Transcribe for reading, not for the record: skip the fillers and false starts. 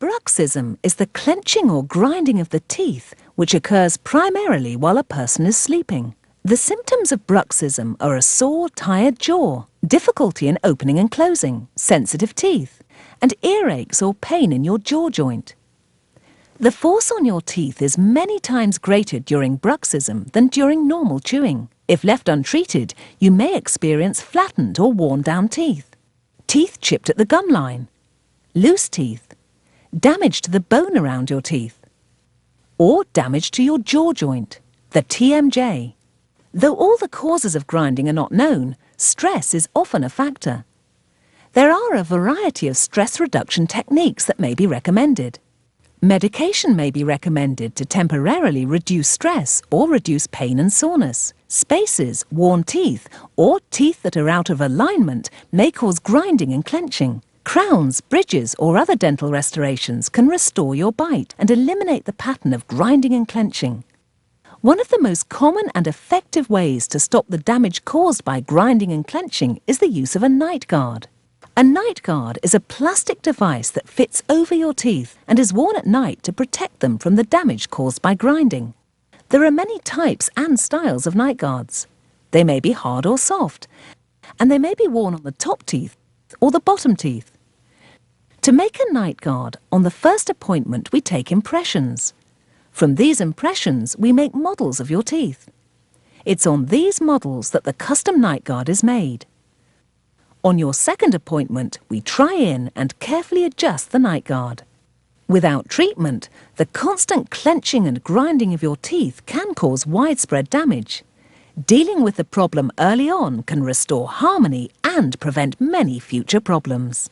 Bruxism is the clenching or grinding of the teeth, which occurs primarily while a person is sleeping. The symptoms of bruxism are a sore, tired jaw, difficulty in opening and closing, sensitive teeth, and earaches or pain in your jaw joint. The force on your teeth is many times greater during bruxism than during normal chewing. If left untreated, you may experience flattened or worn-down teeth, teeth chipped at the gum line, loose teeth, damage to the bone around your teeth, or damage to your jaw joint, the TMJ. Though all the causes of grinding are not known, stress is often a factor. There are a variety of stress reduction techniques that may be recommended. Medication may be recommended to temporarily reduce stress or reduce pain and soreness. Spaces, worn teeth, or teeth that are out of alignment may cause grinding and clenching. Crowns, bridges, or other dental restorations can restore your bite and eliminate the pattern of grinding and clenching. One of the most common and effective ways to stop the damage caused by grinding and clenching is the use of a night guard. A night guard is a plastic device that fits over your teeth and is worn at night to protect them from the damage caused by grinding. There are many types and styles of night guards. They may be hard or soft, and they may be worn on the top teeth or the bottom teeth. To make a night guard, on the first appointment we take impressions. From these impressions, we make models of your teeth. It's on these models that the custom night guard is made. On your second appointment, we try in and carefully adjust the night guard. Without treatment, the constant clenching and grinding of your teeth can cause widespread damage. Dealing with the problem early on can restore harmony and prevent many future problems.